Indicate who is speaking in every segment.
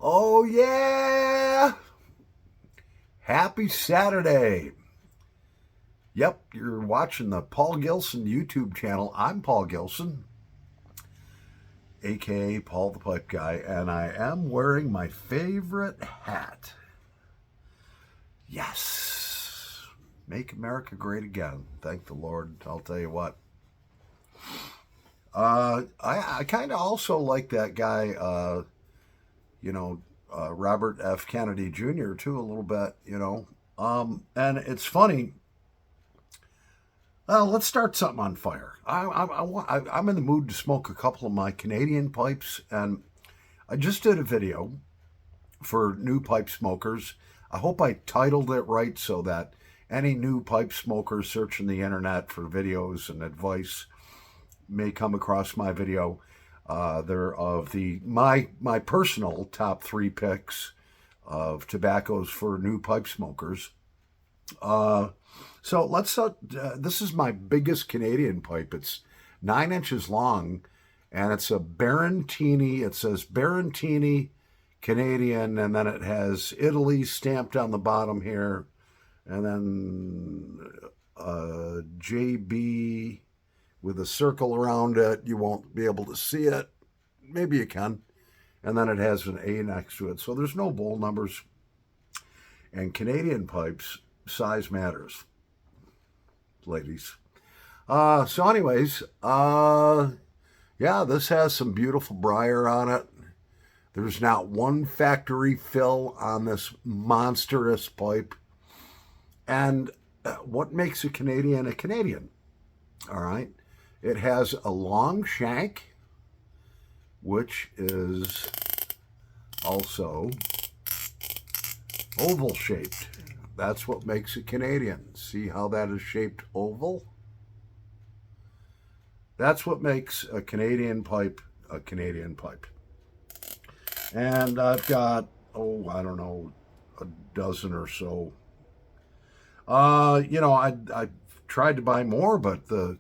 Speaker 1: Oh, yeah! Happy Saturday. Yep, you're watching the Paul Gilson YouTube channel. I'm Paul Gilson, aka Paul the Pipe Guy, and I am wearing my favorite hat. Yes! Make America great again. Thank the Lord. I'll tell you what. I kind of also like that guy, Robert F. Kennedy Jr., too, a little bit. And it's funny. Let's start something on fire. I'm in the mood to smoke a couple of my Canadian pipes, and I just did a video for new pipe smokers. I hope I titled it right so that any new pipe smokers searching the internet for videos and advice may come across my video. They're of my personal top 3 picks of tobaccos for new pipe smokers. So this is my biggest Canadian pipe. It's 9 inches long, and it's a Barantini. It says Barantini Canadian, and then it has Italy stamped on the bottom here, and then JB with a circle around it. You won't be able to see it. Maybe you can. And then it has an A next to it. So there's no bowl numbers. And Canadian pipes, size matters, ladies. Yeah, this has some beautiful briar on it. There's not one factory fill on this monstrous pipe. And what makes a Canadian? All right. It has a long shank, which is also oval shaped. That's what makes a Canadian. See how that is shaped oval? That's what makes a Canadian pipe a Canadian pipe. And I've got, I don't know, a dozen or so. I tried to buy more, but the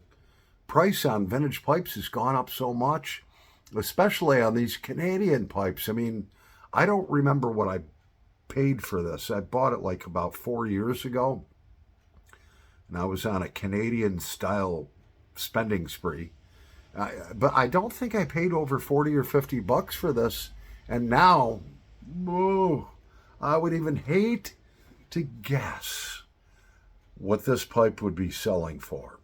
Speaker 1: price on vintage pipes has gone up so much, especially on these Canadian pipes. I mean, I don't remember what I paid for this. I bought it like about 4 years ago, and I was on a Canadian style spending spree. But I don't think I paid over 40 or 50 bucks for this. And now, I would even hate to guess what this pipe would be selling for.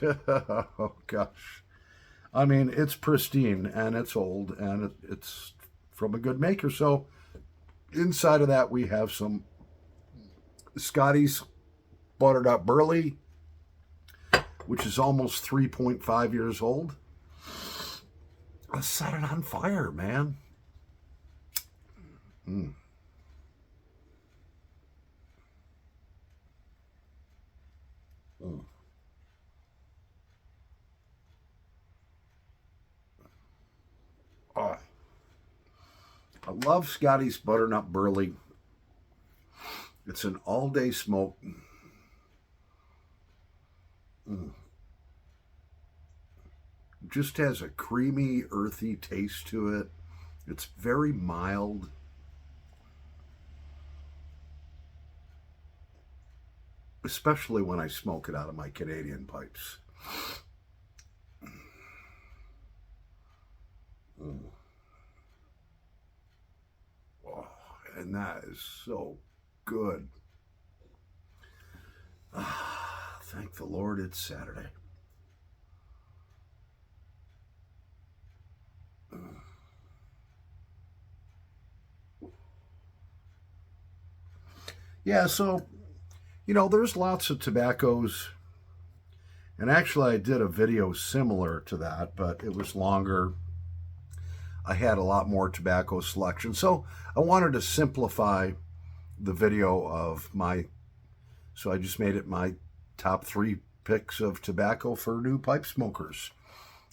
Speaker 1: Oh, gosh. I mean, it's pristine, and it's old, and it's from a good maker. So inside of that, we have some Scotty's Buttered Up Burley, which is almost 3.5 years old. Let's set it on fire, man. Mm. Mm. Oh, I love Scotty's Butternut Burley. It's an all-day smoke. Mm. Just has a creamy, earthy taste to it. It's very mild. Especially when I smoke it out of my Canadian pipes. Mm. Oh, and that is so good. Thank the Lord it's Saturday. Yeah, so, there's lots of tobaccos. And actually, I did a video similar to that, but it was longer. I had a lot more tobacco selection. So I wanted to simplify the video so I just made it my top 3 picks of tobacco for new pipe smokers.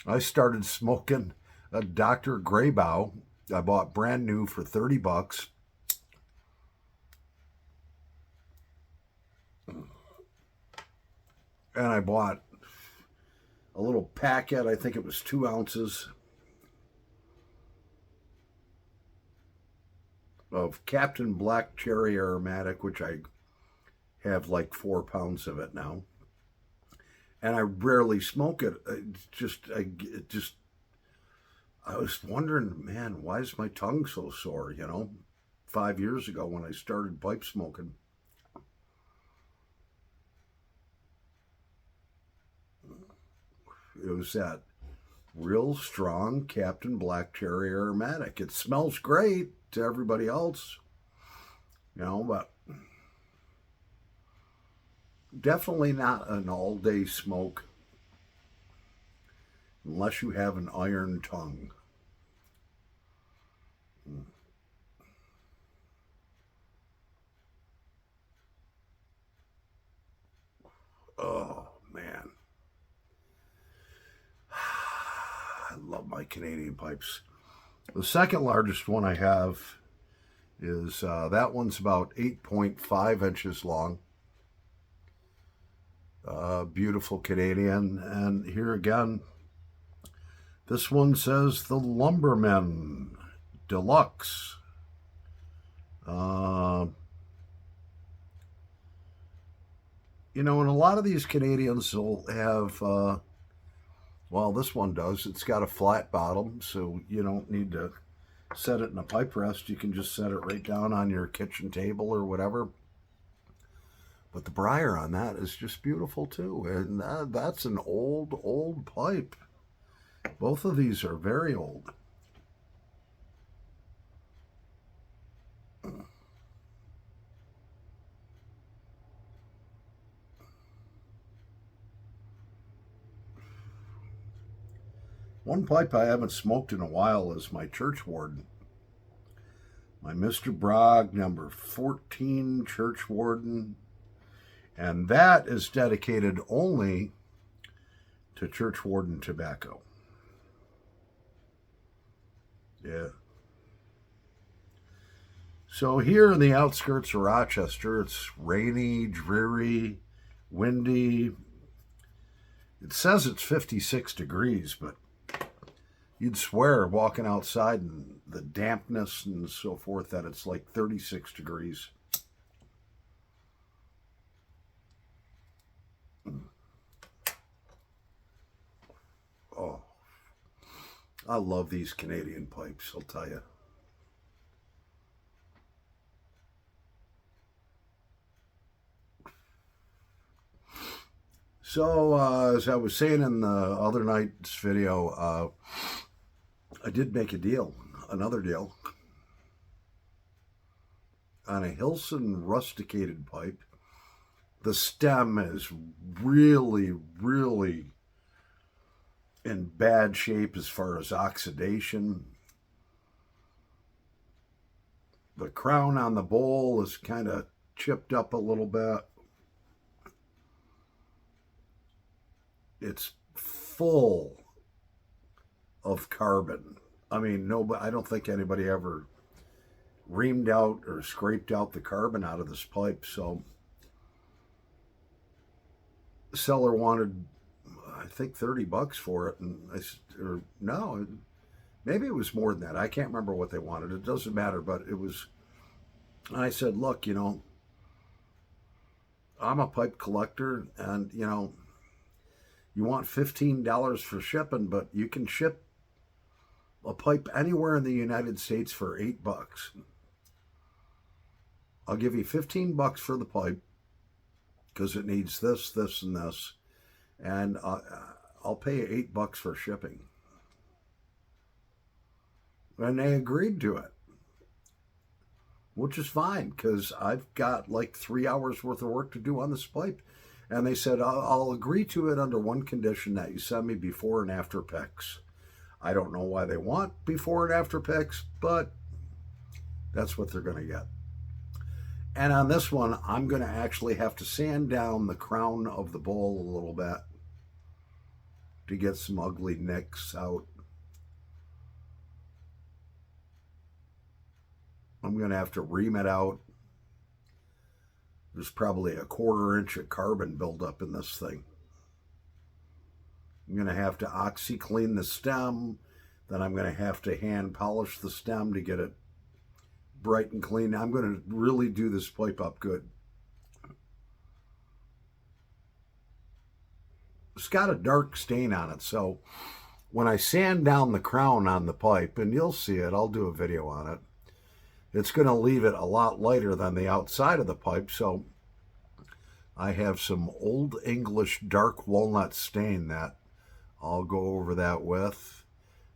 Speaker 1: I started smoking a Dr. Greybough. I bought brand new for 30 bucks. And I bought a little packet. I think it was 2 ounces. of Captain Black Cherry Aromatic, which I have like 4 pounds of it now. And I rarely smoke it. I was wondering, man, why is my tongue so sore? 5 years ago when I started pipe smoking. It was that real strong Captain Black Cherry Aromatic. It smells great to everybody else, but definitely not an all-day smoke unless you have an iron tongue. Oh, man. I love my Canadian pipes. The second largest one I have is that one's about 8.5 inches long. Beautiful Canadian. And here again, this one says the Lumberman Deluxe. And a lot of these Canadians will have, well, this one does. It's got a flat bottom, so you don't need to set it in a pipe rest. You can just set it right down on your kitchen table or whatever. But the briar on that is just beautiful too. And that's an old pipe. Both of these are very old. One pipe I haven't smoked in a while is my Church Warden. My Mr. Bragg number 14 Church Warden. And that is dedicated only to Church Warden tobacco. Yeah. So here in the outskirts of Rochester, it's rainy, dreary, windy. It says it's 56 degrees, but you'd swear walking outside and the dampness and so forth that it's like 36 degrees. Oh, I love these Canadian pipes, I'll tell you. So, as I was saying in the other night's video, I did make another deal, on a Hilson rusticated pipe. The stem is really, really in bad shape as far as oxidation. The crown on the bowl is kind of chipped up a little bit. It's full of carbon. I mean, I don't think anybody ever reamed out or scraped out the carbon out of this pipe. So the seller wanted, I think, $30 for it, and no, maybe it was more than that. I can't remember what they wanted. It doesn't matter, but it was. I said, look, I'm a pipe collector, and you want $15 for shipping, but you can ship a pipe anywhere in the United States for $8. I'll give you $15 for the pipe because it needs this, this, and this, and I'll pay you $8 for shipping. And they agreed to it, which is fine because I've got like 3 hours worth of work to do on this pipe. And they said, I'll agree to it under one condition, that you send me before and after pics. I don't know why they want before and after pics, but that's what they're going to get. And on this one, I'm going to actually have to sand down the crown of the bowl a little bit to get some ugly nicks out. I'm going to have to ream it out. There's probably a 1/4 inch of carbon buildup in this thing. I'm going to have to OxiClean the stem. Then I'm going to have to hand polish the stem to get it bright and clean. I'm going to really do this pipe up good. It's got a dark stain on it, so when I sand down the crown on the pipe, and you'll see it, I'll do a video on it, it's going to leave it a lot lighter than the outside of the pipe. So I have some Old English dark walnut stain that I'll go over that with,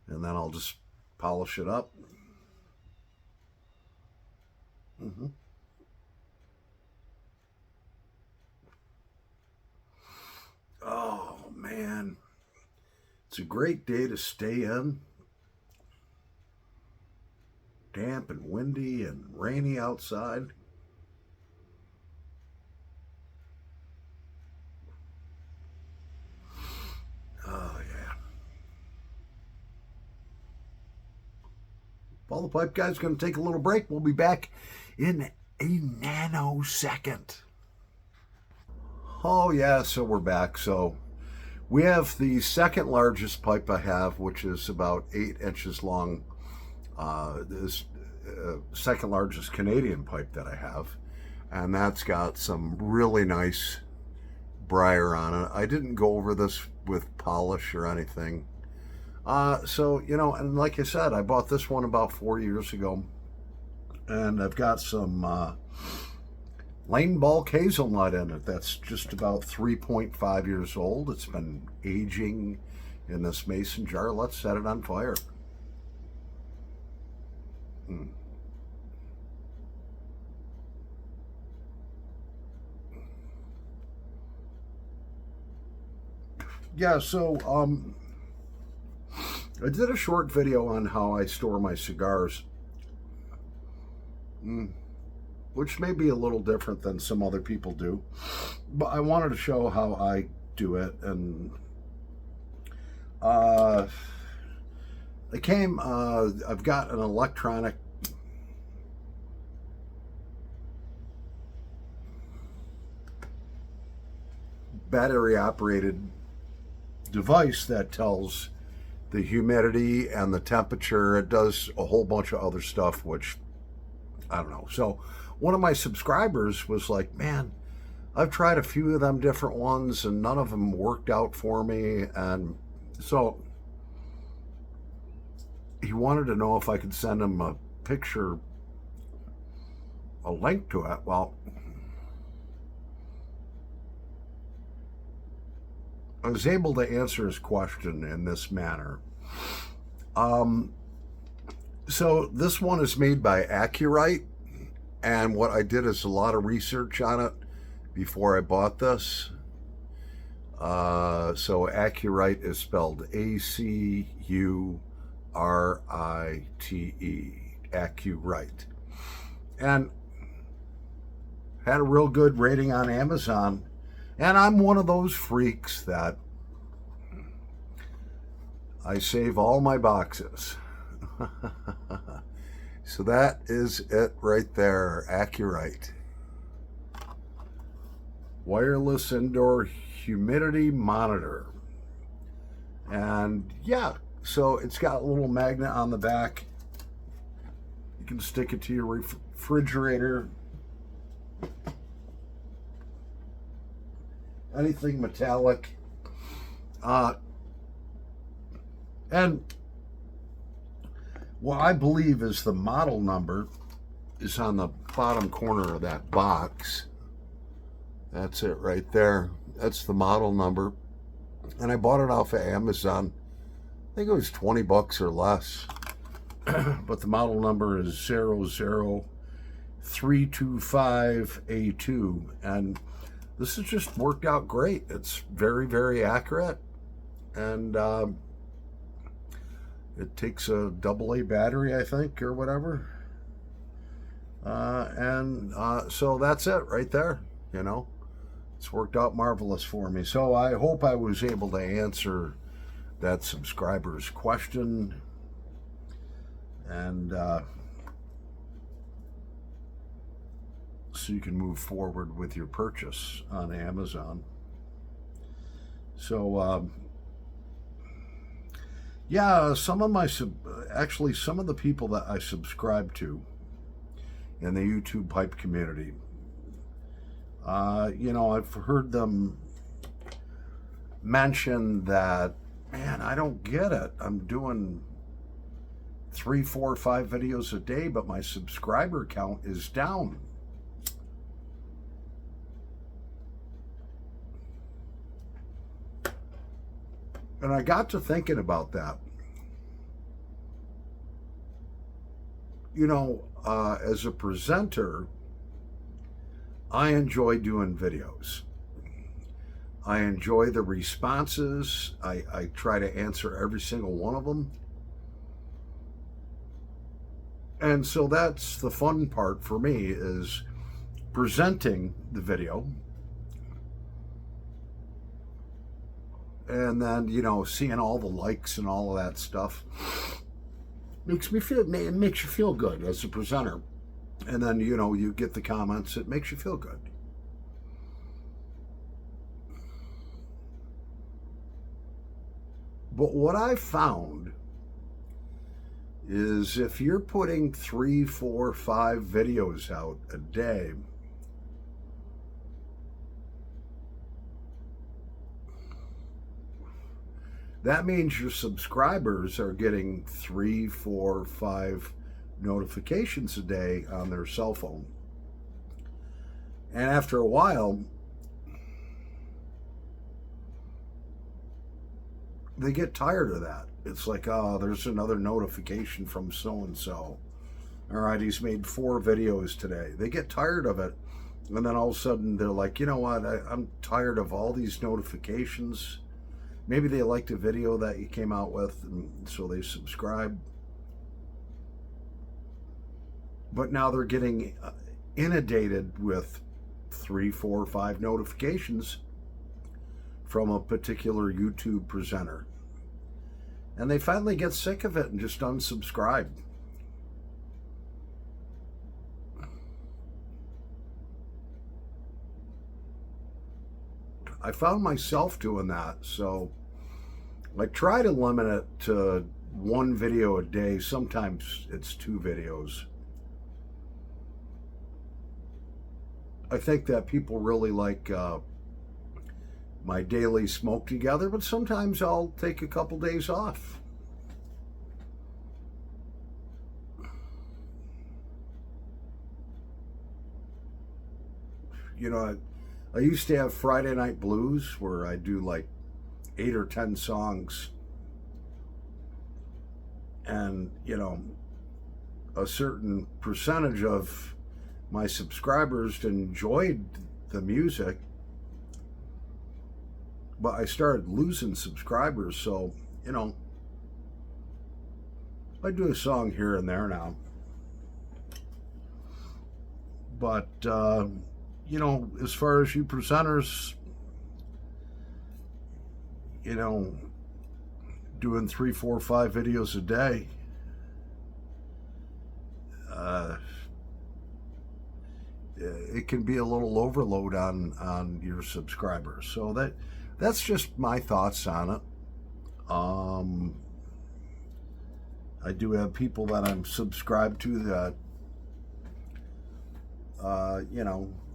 Speaker 1: and then I'll just polish it up. Oh, man. It's a great day to stay in. Damp and windy and rainy outside. Oh, yeah. Well, the pipe guy's going to take a little break. We'll be back in a nanosecond. Oh, yeah, so we're back. So we have the second largest pipe I have, which is about 8 inches long. This second largest Canadian pipe that I have. And that's got some really nice briar on it. I didn't go over this with polish or anything. So, you know, and like I said, I bought this one about 4 years ago. And I've got some Lane Bulk hazelnut in it that's just about 3.5 years old. It's been aging in this mason jar. Let's set it on fire. Yeah, so I did a short video on how I store my cigars, which may be a little different than some other people do, but I wanted to show how I do it. And I've got an electronic battery operated device that tells the humidity and the temperature. It does a whole bunch of other stuff, which I don't know. So one of my subscribers was like, man, I've tried a few of them different ones and none of them worked out for me. And so he wanted to know if I could send him a picture, a link to it. Well, I was able to answer his question in this manner. So this one is made by Accurite, and what I did is a lot of research on it before I bought this. So Accurite is spelled Acurite, Accurite, and had a real good rating on Amazon. And I'm one of those freaks that I save all my boxes. So that is it right there, Accurite. Wireless indoor humidity monitor. And yeah, so it's got a little magnet on the back. You can stick it to your refrigerator. Anything metallic. And what I believe is the model number is on the bottom corner of that box. That's it right there. That's the model number. And I bought it off of Amazon. I think it was 20 bucks or less. But the model number is 00325A2. And this has just worked out great. It's very, very accurate. And it takes a AA battery, I think, or whatever. So that's it right there. You know, it's worked out marvelous for me. So I hope I was able to answer that subscriber's question. And so you can move forward with your purchase on Amazon. So yeah, some of the people that I subscribe to in the YouTube pipe community. I've heard them mention that, man, I don't get it. I'm doing 3, 4, 5 videos a day, but my subscriber count is down. And I got to thinking about that. As a presenter, I enjoy doing videos. I enjoy the responses. I try to answer every single one of them. And so that's the fun part for me, is presenting the video. And then, seeing all the likes and all of that stuff makes you feel good as a presenter. And then, you get the comments, it makes you feel good. But what I found is if you're putting 3, 4, 5 videos out a day, that means your subscribers are getting 3, 4, 5 notifications a day on their cell phone. And after a while, they get tired of that. It's like, oh, there's another notification from so-and-so. All right, he's made 4 videos today. They get tired of it. And then all of a sudden they're like, you know what? I'm tired of all these notifications. Maybe they liked a video that you came out with, and so they subscribe. But now they're getting inundated with 3, 4, 5 notifications from a particular YouTube presenter. And they finally get sick of it and just unsubscribe. I found myself doing that, so I try to limit it to 1 video a day. Sometimes it's 2 videos. I think that people really like my daily smoke together, but sometimes I'll take a couple days off. I used to have Friday Night Blues where I do like 8 or 10 songs. And, a certain percentage of my subscribers enjoyed the music, but I started losing subscribers. So, I do a song here and there now. But, as far as you presenters, doing 3, 4, 5 videos a day, it can be a little overload on your subscribers. So that's just my thoughts on it. I do have people that I'm subscribed to that,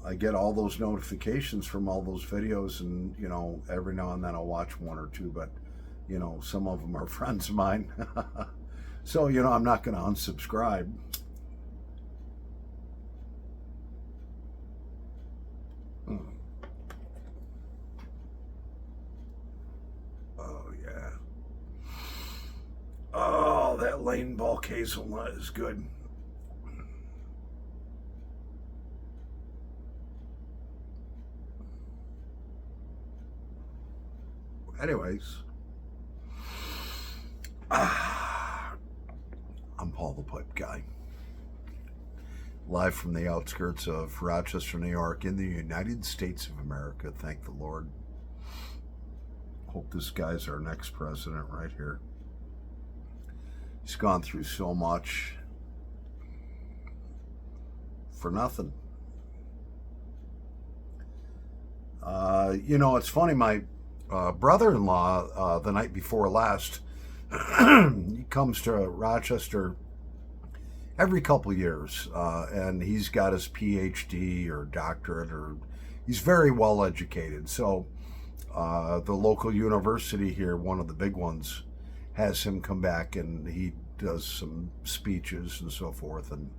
Speaker 1: I get all those notifications from all those videos, and, every now and then I'll watch 1 or 2, but, some of them are friends of mine. So, I'm not going to unsubscribe. Oh, yeah. Oh, that Lane Bulk hazelnut is good. Anyways, I'm Paul the Pipe Guy, live from the outskirts of Rochester, New York, in the United States of America. Thank the Lord. Hope this guy's our next president right here. He's gone through so much for nothing. It's funny, my brother-in-law, the night before last, he comes to Rochester every couple of years, and he's got his PhD or doctorate, or he's very well educated. So the local university here, one of the big ones, has him come back and he does some speeches and so forth. And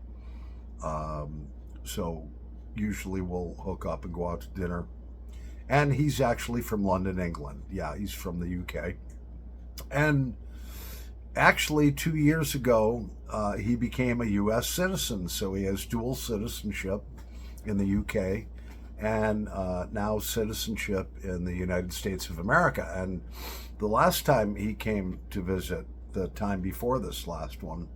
Speaker 1: so usually we'll hook up and go out to dinner. And he's actually from London, England. Yeah, he's from the UK. And actually, 2 years ago, he became a U.S. citizen. So he has dual citizenship in the UK and now citizenship in the United States of America. And the last time he came to visit, the time before this last one,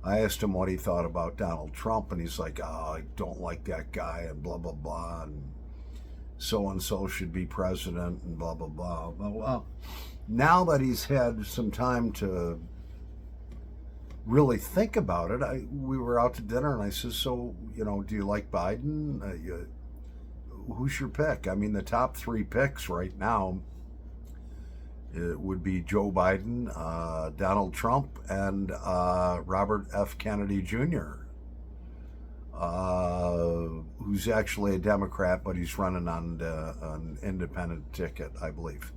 Speaker 1: I asked him what he thought about Donald Trump, and he's like, oh, I don't like that guy, and blah, blah, blah, and so should be president, and blah, blah, blah. Well, now that he's had some time to really think about it, we were out to dinner, and I said, so, do you like Biden? Who's your pick? I mean, the top three picks right now, it would be Joe Biden, Donald Trump, and Robert F. Kennedy Jr., who's actually a Democrat, but he's running on an independent ticket, I believe.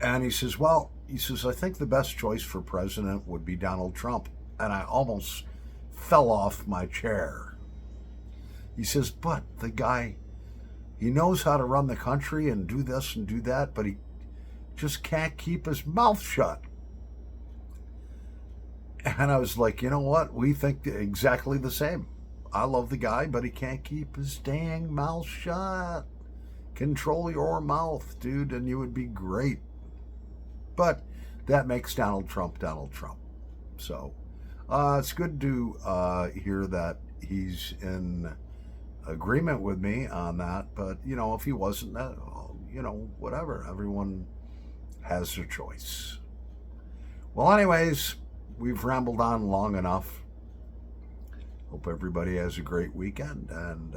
Speaker 1: And he says, I think the best choice for president would be Donald Trump. And I almost fell off my chair. He says, but the guy, he knows how to run the country and do this and do that, but he just can't keep his mouth shut. And I was like, you know what? We think exactly the same. I love the guy, but he can't keep his dang mouth shut. Control your mouth, dude, and you would be great. But that makes Donald Trump Donald Trump. So it's good to hear that he's in agreement with me on that. But, if he wasn't, whatever. Everyone has their choice. Well, anyways, we've rambled on long enough. Hope everybody has a great weekend. And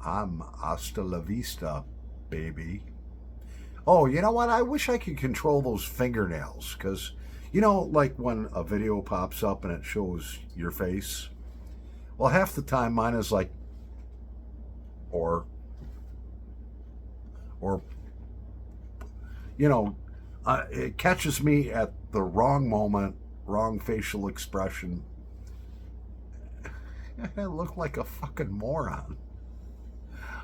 Speaker 1: I'm hasta la vista, baby. Oh, you know what? I wish I could control those fingernails, because, like when a video pops up and it shows your face, well, half the time mine is like, or, it catches me at the wrong moment, wrong facial expression. I look like a fucking moron.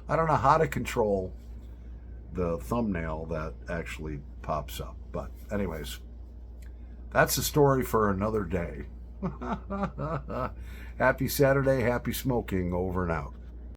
Speaker 1: I don't know how to control the thumbnail that actually pops up. But anyways, that's a story for another day. Happy Saturday, happy smoking, over and out.